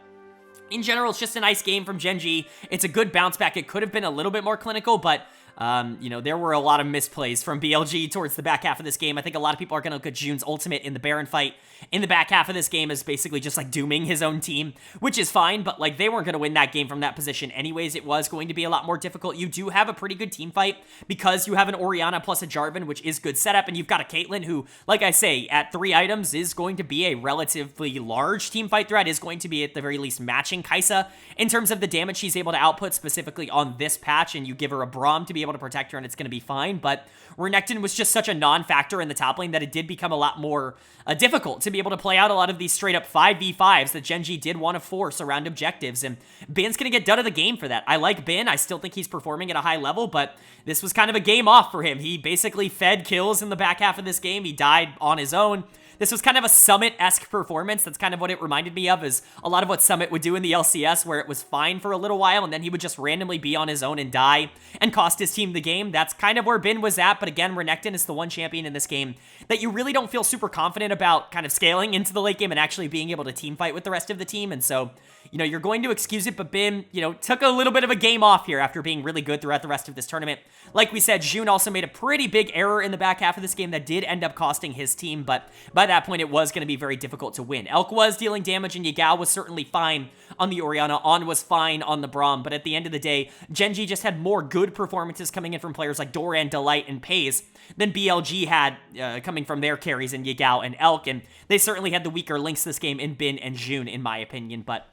[SPEAKER 1] in general, it's just a nice game from Gen.G. It's a good bounce back. It could have been a little bit more clinical, but There were a lot of misplays from BLG towards the back half of this game. I think a lot of people are going to look at June's ultimate in the Baron fight in the back half of this game as basically just like dooming his own team, which is fine, but like they weren't going to win that game from that position anyways. It was going to be a lot more difficult. You do have a pretty good team fight because you have an Orianna plus a Jarvan, which is good setup, and you've got a Caitlyn who, like I say, at 3 items is going to be a relatively large team fight threat, is going to be at the very least matching Kai'Sa in terms of the damage she's able to output specifically on this patch, and you give her a Braum to be able to protect her and it's going to be fine. But Renekton was just such a non-factor in the top lane that it did become a lot more difficult to be able to play out a lot of these straight up 5v5s that Gen.G did want to force around objectives, and Bin's going to get done of the game for that. I like Bin. I still think he's performing at a high level, but this was kind of a game off for him. He basically fed kills in the back half of this game. He died on his own. This was kind of a Summit-esque performance. That's kind of what it reminded me of, is a lot of what Summit would do in the LCS, where it was fine for a little while, and then he would just randomly be on his own and die and cost his team the game. That's kind of where Bin was at, but again, Renekton is the one champion in this game that you really don't feel super confident about kind of scaling into the late game and actually being able to team fight with the rest of the team, and so, you're going to excuse it, but Bin, took a little bit of a game off here after being really good throughout the rest of this tournament. Like we said, June also made a pretty big error in the back half of this game that did end up costing his team, but by that point, it was going to be very difficult to win. Elk was dealing damage, and Yagao was certainly fine on the Orianna. On was fine on the Braum, but at the end of the day, Gen.G just had more good performances coming in from players like Doran, Delight, and Pays than BLG had coming from their carries in Yagao and Elk, and they certainly had the weaker links this game in Bin and June, in my opinion, but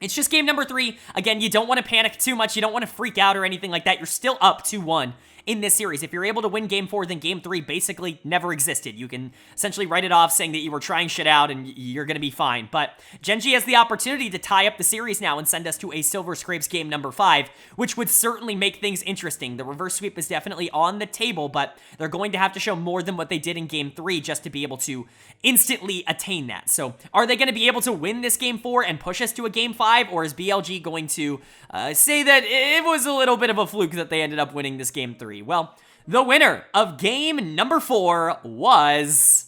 [SPEAKER 1] it's just game number 3. Again, you don't want to panic too much. You don't want to freak out or anything like that. You're still up 2-1 in this series. If you're able to win game 4, then game 3 basically never existed. You can essentially write it off saying that you were trying shit out and you're going to be fine. But Gen.G has the opportunity to tie up the series now and send us to a Silver Scrapes game number 5, which would certainly make things interesting. The reverse sweep is definitely on the table, but they're going to have to show more than what they did in game 3 just to be able to instantly attain that. So are they going to be able to win this game 4 and push us to a game 5, or is BLG going to say that it was a little bit of a fluke that they ended up winning this game 3? Well, the winner of game number 4 was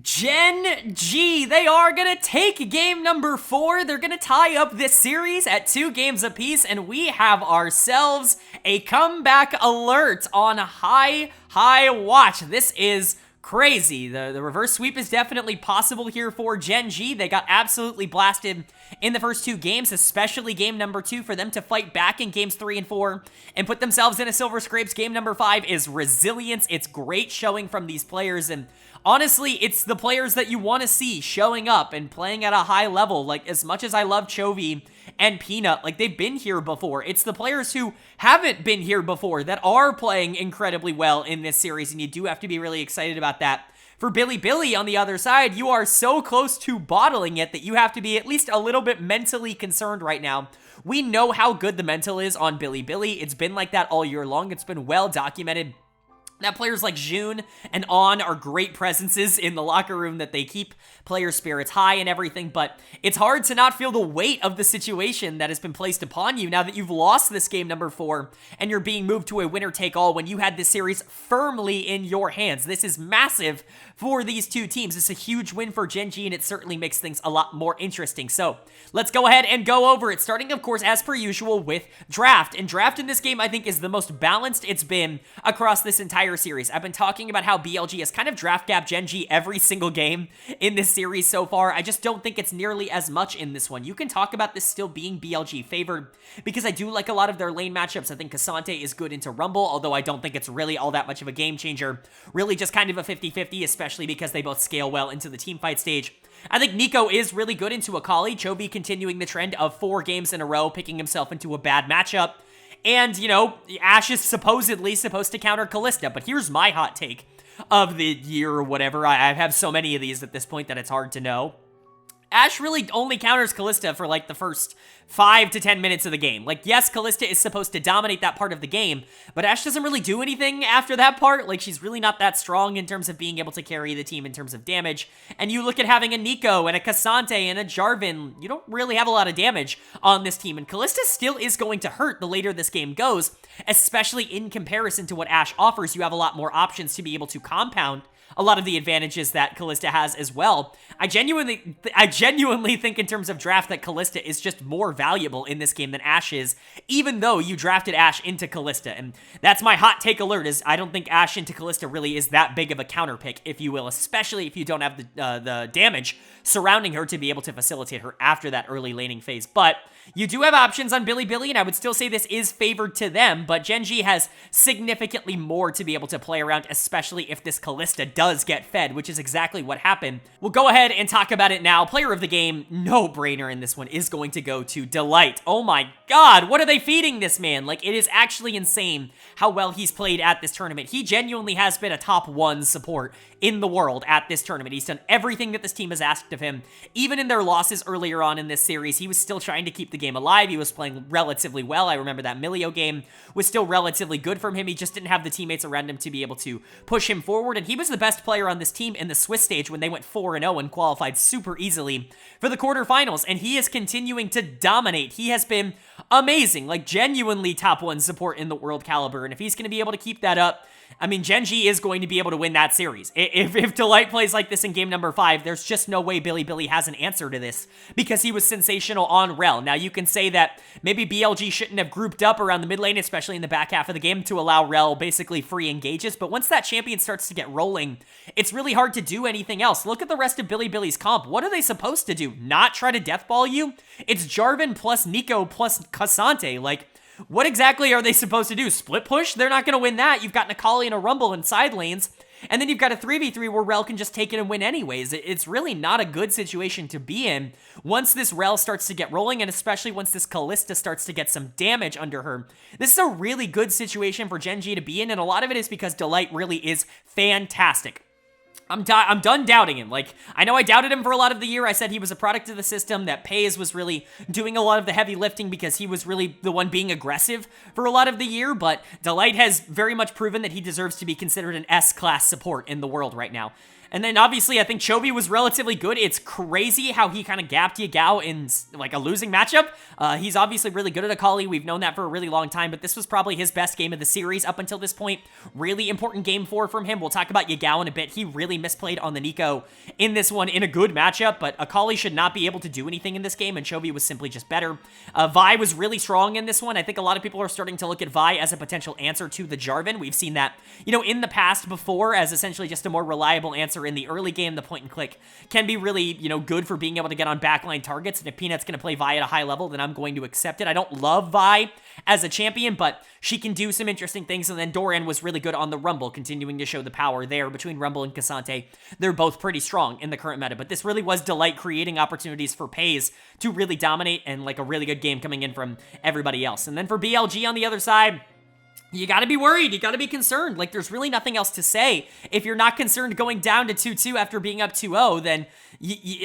[SPEAKER 1] Gen.G. They are going to take game number 4. They're going to tie up this series at 2 games apiece, and we have ourselves a comeback alert on high watch. This is crazy. The reverse sweep is definitely possible here for Gen.G. They got absolutely blasted in the first 2 games, especially game number 2. For them to fight back in games 3 and 4 and put themselves in a Silver Scrapes game number 5 is resilience. It's great showing from these players, and honestly, it's the players that you want to see showing up and playing at a high level. Like, as much as I love Chovy and Peanut, like, they've been here before. It's the players who haven't been here before that are playing incredibly well in this series, and you do have to be really excited about that. For Bilibili, on the other side, you are so close to bottling it that you have to be at least a little bit mentally concerned right now. We know how good the mental is on Bilibili. It's been like that all year long. It's been well documented. Now, players like June and On are great presences in the locker room, that they keep player spirits high and everything, but it's hard to not feel the weight of the situation that has been placed upon you now that you've lost this game number 4 and you're being moved to a winner-take-all when you had this series firmly in your hands. This is massive for these 2 teams. It's a huge win for Gen.G, and it certainly makes things a lot more interesting. So let's go ahead and go over it, starting, of course, as per usual, with Draft. And Draft in this game, I think, is the most balanced it's been across this entire series. I've been talking about how BLG has kind of draft gapped Gen.G every single game in this series so far. I just don't think it's nearly as much in this one. You can talk about this still being BLG favored, because I do like a lot of their lane matchups. I think Cassante is good into Rumble, although I don't think it's really all that much of a game changer. Really just kind of a 50-50, especially because they both scale well into the team fight stage. I think Nico is really good into Akali. Chovy continuing the trend of 4 games in a row, picking himself into a bad matchup. And, Ashe is supposedly supposed to counter Kalista, but here's my hot take of the year or whatever. I have so many of these at this point that it's hard to know. Ashe really only counters Kalista for, like, the first 5 to 10 minutes of the game. Like, yes, Kalista is supposed to dominate that part of the game, but Ashe doesn't really do anything after that part. Like, she's really not that strong in terms of being able to carry the team in terms of damage. And you look at having a Nico and a Cassante and a Jarvan, you don't really have a lot of damage on this team. And Kalista still is going to hurt the later this game goes, especially in comparison to what Ashe offers. You have a lot more options to be able to compound a lot of the advantages that Kalista has as well. I genuinely think in terms of draft that Kalista is just more valuable in this game than Ashe is, even though you drafted Ashe into Kalista. And that's my hot take alert, is I don't think Ashe into Kalista really is that big of a counter pick, if you will, especially if you don't have the damage surrounding her to be able to facilitate her after that early laning phase. But you do have options on Bilibili, and I would still say this is favored to them, but Gen.G has significantly more to be able to play around, especially if this Kalista does get fed, which is exactly what happened. We'll go ahead and talk about it now. Player of the game, no-brainer in this one, is going to go to Delight. Oh my god, what are they feeding this man? Like, it is actually insane how well he's played at this tournament. He genuinely has been a top 1 support in the world at this tournament. He's done everything that this team has asked of him. Even in their losses earlier on in this series, he was still trying to keep the game alive. He was playing relatively well. I remember that Milio game was still relatively good from him. He just didn't have the teammates around him to be able to push him forward, and he was the best player on this team in the Swiss stage when they went 4-0 and qualified super easily for the quarterfinals, and he is continuing to dominate. He has been amazing, like genuinely top 1 support in the world caliber, and if he's going to be able to keep that up, I mean, Gen.G is going to be able to win that series. If Delight plays like this in game number 5, there's just no way Bilibili has an answer to this, because he was sensational on Rel. Now, you can say that maybe BLG shouldn't have grouped up around the mid lane, especially in the back half of the game, to allow Rel basically free engages, but once that champion starts to get rolling, it's really hard to do anything else. Look at the rest of Bilibili's comp. What are they supposed to do? Not try to deathball you? It's Jarvan plus Nico plus Cassante. Like, what exactly are they supposed to do? Split push? They're not going to win that. You've got Necalli and a Rumble in side lanes, and then you've got a 3v3 where Rel can just take it and win anyways. It's really not a good situation to be in once this Rel starts to get rolling, and especially once this Kalista starts to get some damage under her. This is a really good situation for Gen.G to be in, and a lot of it is because Delight really is fantastic. I'm done doubting him. Like, I know I doubted him for a lot of the year. I said he was a product of the system, that Pays was really doing a lot of the heavy lifting because he was really the one being aggressive for a lot of the year, but Delight has very much proven that he deserves to be considered an S-class support in the world right now. And then, obviously, I think Chovy was relatively good. It's crazy how he kind of gapped Yagao in, like, a losing matchup. He's obviously really good at Akali. We've known that for a really long time, but this was probably his best game of the series up until this point. Really important game 4 from him. We'll talk about Yagao in a bit. He really misplayed on the Nico in this one in a good matchup, but Akali should not be able to do anything in this game, and Chovy was simply just better. Vi was really strong in this one. I think a lot of people are starting to look at Vi as a potential answer to the Jarvan. We've seen that, you know, in the past before as essentially just a more reliable answer in the early game. The point and click can be really, you know, good for being able to get on backline targets, and if Peanut's going to play Vi at a high level, then I'm going to accept it. I don't love Vi as a champion, but she can do some interesting things, and then Doran was really good on the Rumble, continuing to show the power there between Rumble and Cassante. They're both pretty strong in the current meta, but this really was Delight creating opportunities for Pays to really dominate, and like a really good game coming in from everybody else. And then for BLG on the other side, you gotta be worried. You gotta be concerned. Like, there's really nothing else to say. If you're not concerned going down to 2-2 after being up 2-0, then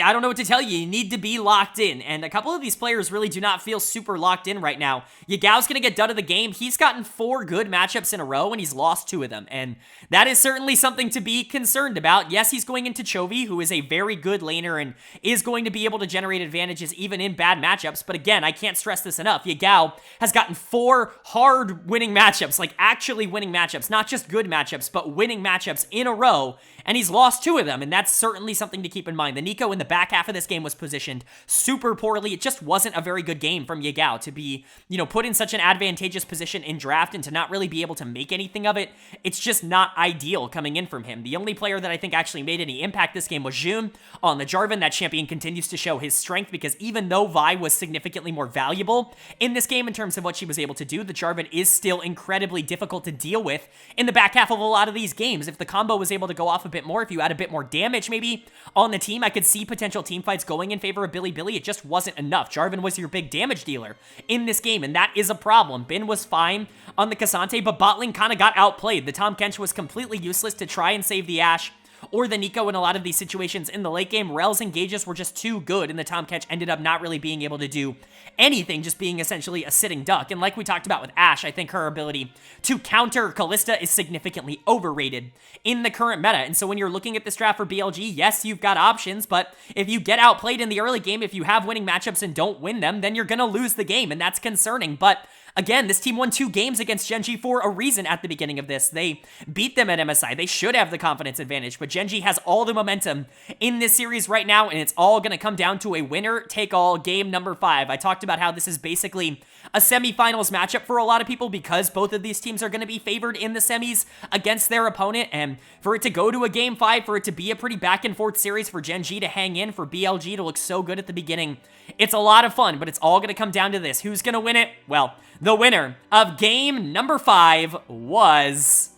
[SPEAKER 1] I don't know what to tell you. You need to be locked in, and a couple of these players really do not feel super locked in right now. Yagao's gonna get done of the game. He's gotten 4 good matchups in a row, and he's lost 2 of them, and that is certainly something to be concerned about. Yes, he's going into Chovy, who is a very good laner and is going to be able to generate advantages even in bad matchups, but again, I can't stress this enough. Yagao has gotten 4 hard winning matchups, like actually winning matchups, not just good matchups, but winning matchups in a row, and he's lost 2 of them, and that's certainly something to keep in mind. The Nico in the back half of this game was positioned super poorly. It just wasn't a very good game from Yagao to be, you know, put in such an advantageous position in draft and to not really be able to make anything of it. It's just not ideal coming in from him. The only player that I think actually made any impact this game was Jun on the Jarvan. That champion continues to show his strength, because even though Vi was significantly more valuable in this game in terms of what she was able to do, the Jarvan is still incredibly difficult to deal with in the back half of a lot of these games. If the combo was able to go off a bit more, if you had a bit more damage maybe on the team, I could see potential team fights going in favor of Bilibili. It just wasn't enough. Jarvan was your big damage dealer in this game, and that is a problem. Bin was fine on the Cassante, but bot lane kind of got outplayed. The Tahm Kench was completely useless to try and save the Ashe or the Nico in a lot of these situations in the late game. Rel's engages were just too good, and the Tahm Kench ended up not really being able to do anything, just being essentially a sitting duck. And like we talked about with Ashe, I think her ability to counter Kalista is significantly overrated in the current meta. And so when you're looking at this draft for BLG, yes, you've got options, but if you get outplayed in the early game, if you have winning matchups and don't win them, then you're gonna lose the game, and that's concerning. But Again, this team won 2 games against Gen.G for a reason at the beginning of this. They beat them at MSI. They should have the confidence advantage, but Gen.G has all the momentum in this series right now, and it's all going to come down to a winner-take-all game number 5. I talked about how this is basically a semifinals matchup for a lot of people because both of these teams are going to be favored in the semis against their opponent, and for it to go to a game 5, for it to be a pretty back-and-forth series, for Gen.G to hang in, for BLG to look so good at the beginning, it's a lot of fun, but it's all going to come down to this. Who's going to win it? Well, the winner of game number 5 was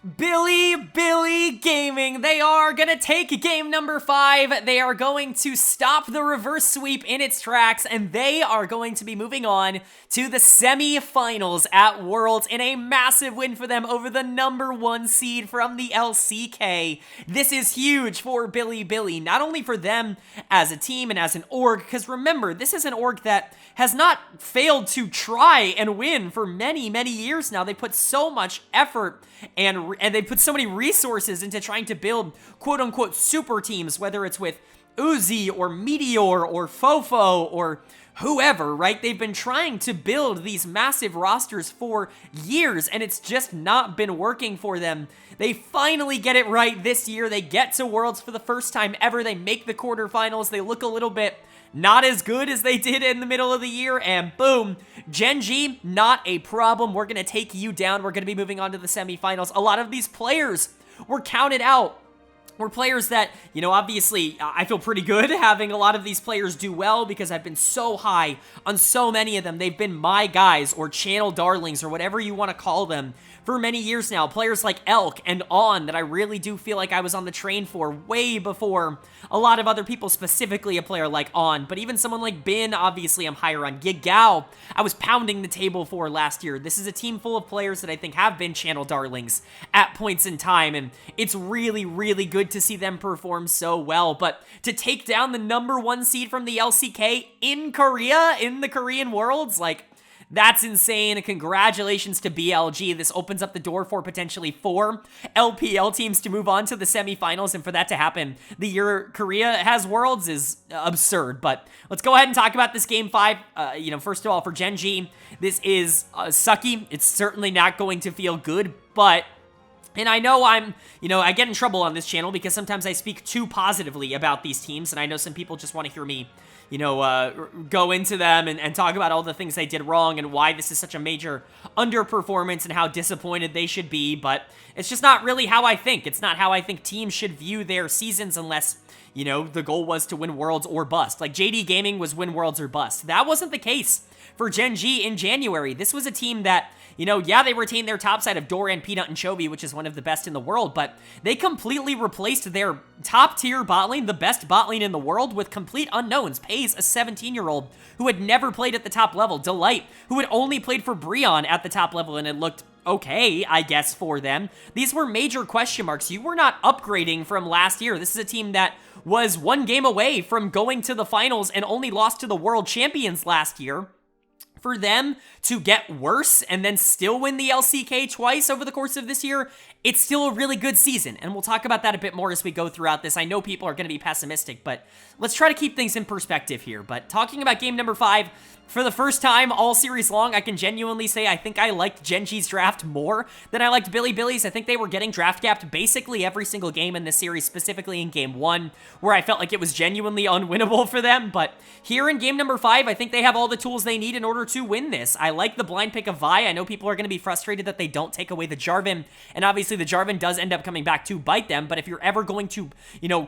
[SPEAKER 1] Bilibili Gaming. They are going to take game number 5. They are going to stop the reverse sweep in its tracks, and they are going to be moving on to the semi-finals at Worlds in a massive win for them over the number 1 seed from the LCK. This is huge for Bilibili, not only for them as a team and as an org, because remember, this is an org that has not failed to try and win for many, many years now. They put so much effort and they put so many resources into trying to build quote-unquote super teams, whether it's with Uzi or Meteor or Fofo or whoever, right? They've been trying to build these massive rosters for years, and it's just not been working for them. They finally get it right this year. They get to Worlds for the first time ever. They make the quarterfinals. They look a little bit not as good as they did in the middle of the year, and boom, Gen.G, not a problem. We're going to take you down. We're going to be moving on to the semifinals. A lot of these players were counted out. We're players that, you know, obviously, I feel pretty good having a lot of these players do well because I've been so high on so many of them. They've been my guys or channel darlings or whatever you want to call them for many years now. Players like Elk and On that I really do feel like I was on the train for way before a lot of other people, specifically a player like On. But even someone like Bin, obviously I'm higher on. Gigao, I was pounding the table for last year. This is a team full of players that I think have been channel darlings at points in time, and it's really, really good to see them perform so well. But to take down the number 1 seed from the LCK in Korea, in the Korean Worlds, like, that's insane. Congratulations to BLG. This opens up the door for potentially 4 LPL teams to move on to the semifinals, and for that to happen the year Korea has Worlds is absurd. But let's go ahead and talk about this game 5. You know, first of all, for Gen.G, this is sucky. It's certainly not going to feel good, but and I know I get in trouble on this channel because sometimes I speak too positively about these teams, and I know some people just want to hear me, go into them and talk about all the things they did wrong and why this is such a major underperformance and how disappointed they should be, but it's just not really how I think. It's not how I think teams should view their seasons unless, the goal was to win Worlds or bust. Like, JD Gaming was win Worlds or bust. That wasn't the case for Gen.G in January. This was a team that, yeah, they retained their top side of Doran, Peanut, and Chovy, which is one of the best in the world, but they completely replaced their top-tier bot lane, the best bot lane in the world, with complete unknowns. Pays, a 17-year-old who had never played at the top level. Delight, who had only played for Breon at the top level and had looked okay, I guess, for them. These were major question marks. You were not upgrading from last year. This is a team that was 1 game away from going to the finals and only lost to the world champions last year. For them to get worse and then still win the LCK twice over the course of this year, it's still a really good season, and we'll talk about that a bit more as we go throughout this. I know people are going to be pessimistic, but let's try to keep things in perspective here. But talking about game number 5, for the first time all series long, I can genuinely say I think I liked Gen.G's draft more than I liked Bilibili's. I think they were getting draft capped basically every single game in this series, specifically in game 1, where I felt like it was genuinely unwinnable for them. But here in game number 5, I think they have all the tools they need in order to win this. I like the blind pick of Vi. I know people are going to be frustrated that they don't take away the Jarvan, and obviously the Jarvan does end up coming back to bite them, but if you're ever going to,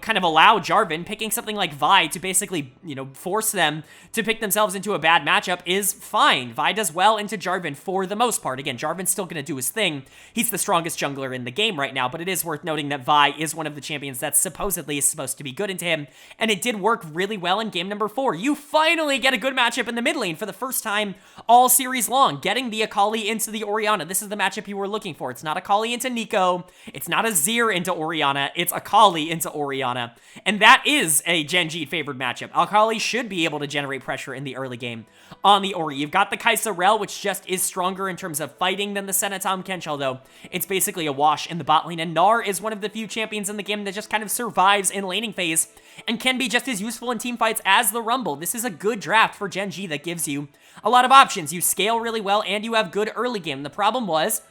[SPEAKER 1] kind of allow Jarvan, picking something like Vi to basically, force them to pick themselves into a bad matchup is fine. Vi does well into Jarvan for the most part. Again, Jarvan's still going to do his thing. He's the strongest jungler in the game right now, but it is worth noting that Vi is one of the champions that supposedly is supposed to be good into him, and it did work really well in game number 4. You finally get a good matchup in the mid lane for the first time all series long, getting the Akali into the Orianna. This is the matchup you were looking for. It's not Akali into Nico. It's not a Azir into Orianna. It's Akali into Orianna. And that is a Gen.G favored matchup. Akali should be able to generate pressure in the early game on the Ori. You've got the Kai'Sa Rell, which just is stronger in terms of fighting than the Senatom Kench, although it's basically a wash in the bot lane. And Gnar is one of the few champions in the game that just kind of survives in laning phase and can be just as useful in team fights as the Rumble. This is a good draft for Gen.G that gives you a lot lot of options. You scale really well, and you have good early game. The problem was,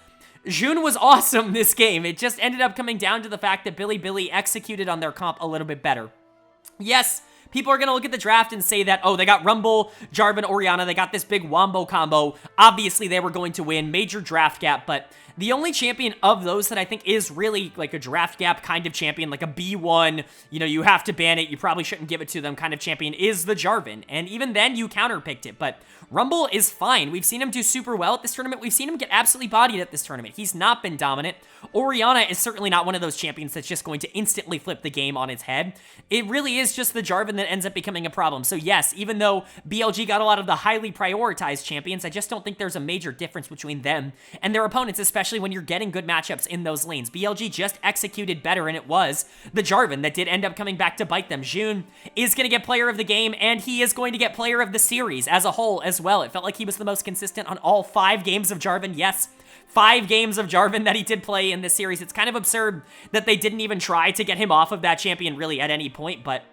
[SPEAKER 1] Jun was awesome this game. It just ended up coming down to the fact that Bilibili executed on their comp a little bit better. Yes, people are going to look at the draft and say that, oh, they got Rumble, Jarvan, Orianna, they got this big wombo combo. Obviously, they were going to win, major draft gap, but the only champion of those that I think is really like a draft gap kind of champion, like a B1, you know, you have to ban it, you probably shouldn't give it to them kind of champion, is the Jarvan. And even then, you counterpicked it, but Rumble is fine. We've seen him do super well at this tournament. We've seen him get absolutely bodied at this tournament. He's not been dominant. Orianna is certainly not one of those champions that's just going to instantly flip the game on its head. It really is just the Jarvan that ends up becoming a problem. So yes, even though BLG got a lot of the highly prioritized champions, I just don't think there's a major difference between them and their opponents, especially when you're getting good matchups in those lanes. BLG just executed better, and it was the Jarvan that did end up coming back to bite them. Jun is going to get player of the game, and he is going to get player of the series as a whole as well. It felt like he was the most consistent on all 5 games of Jarvan. Yes, 5 games of Jarvan that he did play in this series. It's kind of absurd that they didn't even try to get him off of that champion really at any point, but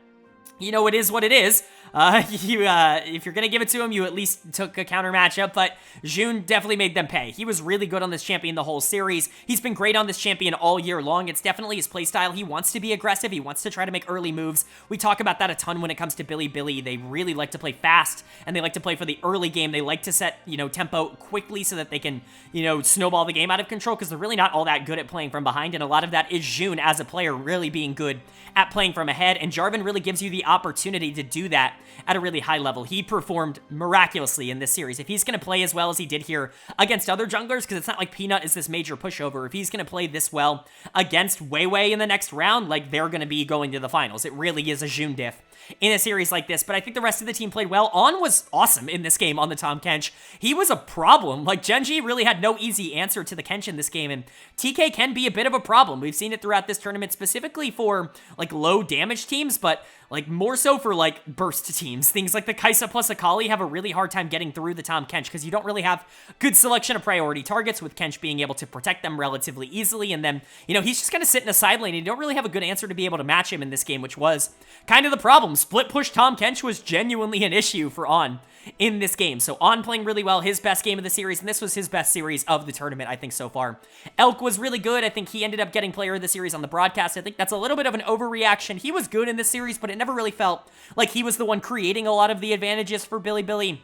[SPEAKER 1] you know, it is what it is. If you're going to give it to him, you at least took a counter matchup, but Jun definitely made them pay. He was really good on this champion the whole series. He's been great on this champion all year long. It's definitely his playstyle. He wants to be aggressive. He wants to try to make early moves. We talk about that a ton when it comes to Bilibili. They really like to play fast, and they like to play for the early game. They like to set, you know, tempo quickly so that they can, you know, snowball the game out of control, because they're really not all that good at playing from behind, and a lot of that is Jun as a player really being good at playing from ahead, and Jarvan really gives you the opportunity to do that at a really high level. He performed miraculously in this series. If he's going to play as well as he did here against other junglers, because it's not like Peanut is this major pushover, if he's going to play this well against Weiwei in the next round, like, they're going to be going to the finals. It really is a Jun diff in a series like this, but I think the rest of the team played well. On was awesome in this game on the Tahm Kench. He was a problem. Like, Gen.G really had no easy answer to the Kench in this game, and TK can be a bit of a problem. We've seen it throughout this tournament, specifically for, like, low damage teams, but, like, more so for, like, burst teams. Things like the Kai'Sa plus Akali have a really hard time getting through the Tahm Kench, because you don't really have good selection of priority targets, with Kench being able to protect them relatively easily, and then, you know, he's just going to sit in a side lane, and you don't really have a good answer to be able to match him in this game, which was kind of the problem. Split push Tahm Kench was genuinely an issue for On in this game. So On playing really well, his best game of the series, and this was his best series of the tournament, I think, so far. Elk was really good. I think he ended up getting player of the series on the broadcast. I think that's a little bit of an overreaction. He was good in this series, but it never really felt like he was the one creating a lot of the advantages for Bilibili.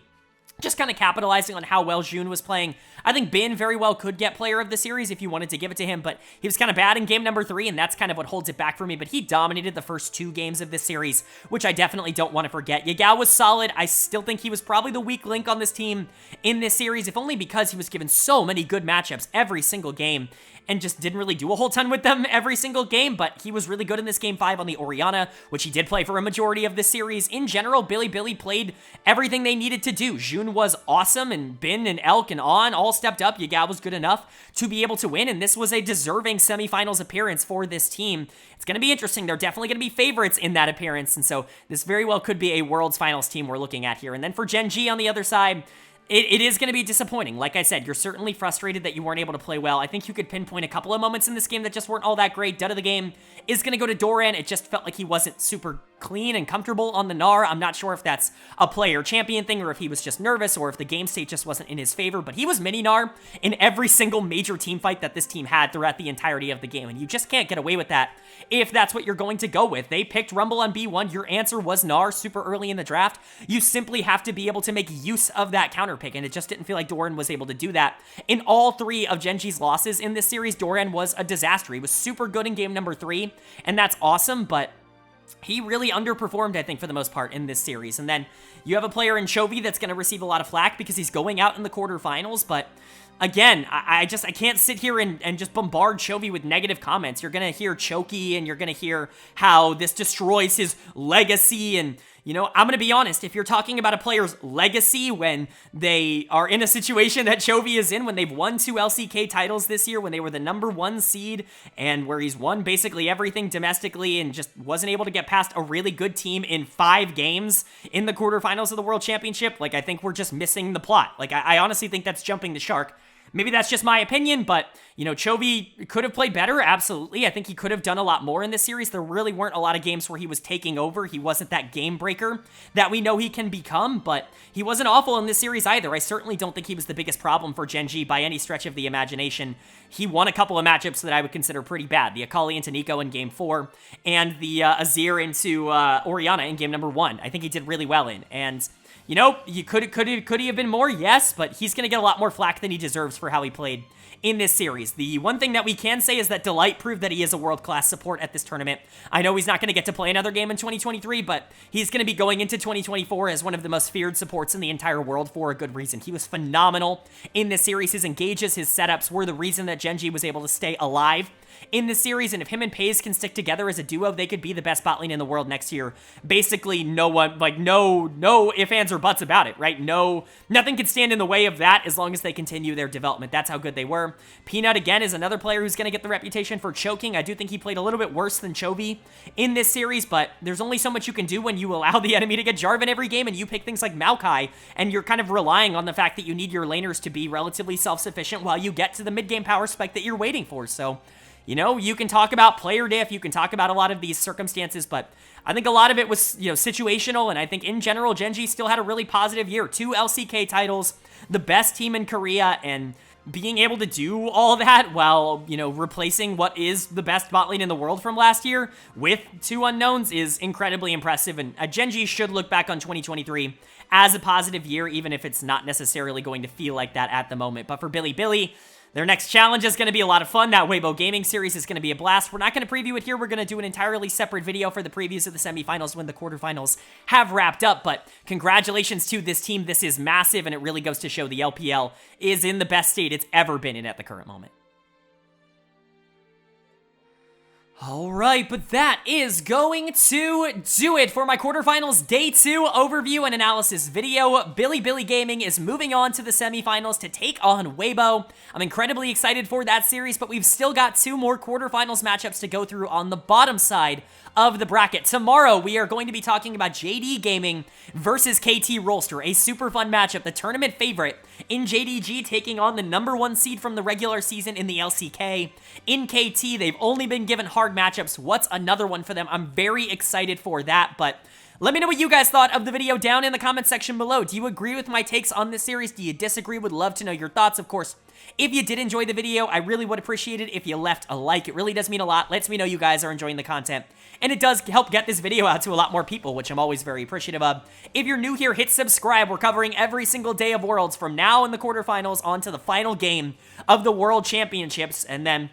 [SPEAKER 1] Just kind of capitalizing on how well Jun was playing. I think Bin very well could get player of the series if you wanted to give it to him, but he was kind of bad in game number 3, and that's kind of what holds it back for me. But he dominated the first 2 games of this series, which I definitely don't want to forget. Yagao was solid. I still think he was probably the weak link on this team in this series, if only because he was given so many good matchups every single game, and just didn't really do a whole ton with them every single game, but he was really good in this game 5 on the Orianna, which he did play for a majority of this series. In general, Bilibili played everything they needed to do. Jun was awesome, and Bin and Elk and On all stepped up. Yagao was good enough to be able to win, and this was a deserving semifinals appearance for this team. It's going to be interesting. They're definitely going to be favorites in that appearance, and so this very well could be a World's Finals team we're looking at here. And then for Gen.G on the other side, it is going to be disappointing. Like I said, you're certainly frustrated that you weren't able to play well. I think you could pinpoint a couple of moments in this game that just weren't all that great. Dud of the game is going to go to Doran. It just felt like he wasn't super clean and comfortable on the Gnar. I'm not sure if that's a player champion thing or if he was just nervous or if the game state just wasn't in his favor, but he was mini Gnar in every single major team fight that this team had throughout the entirety of the game, and you just can't get away with that if that's what you're going to go with. They picked Rumble on B1. Your answer was Gnar super early in the draft. You simply have to be able to make use of that counter pick, and it just didn't feel like Doran was able to do that. In all 3 of Gen.G's losses in this series, Doran was a disaster. He was super good in game number 3, and that's awesome, but he really underperformed, I think, for the most part in this series. And then you have a player in Chovy that's going to receive a lot of flack because he's going out in the quarterfinals, but again, I can't sit here and just bombard Chovy with negative comments. You're going to hear Choky, and you're going to hear how this destroys his legacy, and you know, I'm going to be honest, if you're talking about a player's legacy when they are in a situation that Chovy is in, when they've won 2 LCK titles this year, when they were the #1 seed, and where he's won basically everything domestically and just wasn't able to get past a really good team in 5 games in the quarterfinals of the World Championship, like, I think we're just missing the plot. Like, I honestly think that's jumping the shark. Maybe that's just my opinion, but, you know, Chovy could have played better, absolutely. I think he could have done a lot more in this series. There really weren't a lot of games where he was taking over. He wasn't that game breaker that we know he can become, but he wasn't awful in this series either. I certainly don't think he was the biggest problem for Gen.G by any stretch of the imagination. He won a couple of matchups that I would consider pretty bad. The Akali into Nico in Game 4, and the Azir into Orianna in Game number 1. I think he did really well in, and... You know, could he have been more? Yes, but he's going to get a lot more flack than he deserves for how he played in this series. The one thing that we can say is that Delight proved that he is a world-class support at this tournament. I know he's not going to get to play another game in 2023, but he's going to be going into 2024 as one of the most feared supports in the entire world for a good reason. He was phenomenal in this series. His engages, his setups were the reason that Gen.G was able to stay alive in this series, and if him and Paze can stick together as a duo, they could be the best bot lane in the world next year. Basically, no one, like, no ifs, ands, or buts about it, right? Nothing can stand in the way of that as long as they continue their development. That's how good they were. Peanut, again, is another player who's going to get the reputation for choking. I do think he played a little bit worse than Chovy in this series, but there's only so much you can do when you allow the enemy to get Jarvan every game and you pick things like Maokai, and you're kind of relying on the fact that you need your laners to be relatively self-sufficient while you get to the mid-game power spike that you're waiting for, so... You know, you can talk about player diff, you can talk about a lot of these circumstances, but I think a lot of it was, you know, situational, and I think in general, Gen.G still had a really positive year. 2 LCK titles, the best team in Korea, and being able to do all that while, you know, replacing what is the best bot lane in the world from last year with 2 unknowns is incredibly impressive, and Gen.G should look back on 2023 as a positive year, even if it's not necessarily going to feel like that at the moment. But for Bilibili, their next challenge is going to be a lot of fun. That Weibo Gaming series is going to be a blast. We're not going to preview it here. We're going to do an entirely separate video for the previews of the semifinals when the quarterfinals have wrapped up. But congratulations to this team. This is massive, and it really goes to show the LPL is in the best state it's ever been in at the current moment. Alright, but that is going to do it for my quarterfinals day 2 overview and analysis video. Bilibili Gaming is moving on to the semifinals to take on Weibo. I'm incredibly excited for that series, but we've still got 2 more quarterfinals matchups to go through on the bottom side of the bracket. Tomorrow, we are going to be talking about JD Gaming versus KT Rolster, a super fun matchup, the tournament favorite in Gen.G taking on the #1 seed from the regular season in the LCK. In KT, they've only been given hard matchups. What's another one for them? I'm very excited for that, but let me know what you guys thought of the video down in the comment section below. Do you agree with my takes on this series? Do you disagree? Would love to know your thoughts, of course. If you did enjoy the video, I really would appreciate it if you left a like. It really does mean a lot. Lets me know you guys are enjoying the content. And it does help get this video out to a lot more people, which I'm always very appreciative of. If you're new here, hit subscribe. We're covering every single day of Worlds from now in the quarterfinals on to the final game of the World Championships. And then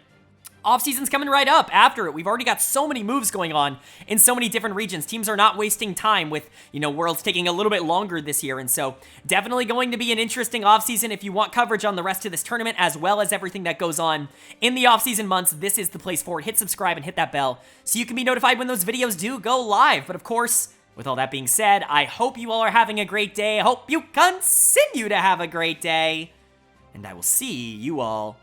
[SPEAKER 1] off-season's coming right up after it. We've already got so many moves going on in so many different regions. Teams are not wasting time with, you know, Worlds taking a little bit longer this year. And so definitely going to be an interesting off-season. If you want coverage on the rest of this tournament as well as everything that goes on in the off-season months, this is the place for it. Hit subscribe and hit that bell so you can be notified when those videos do go live. But of course, with all that being said, I hope you all are having a great day. I hope you continue to have a great day. And I will see you all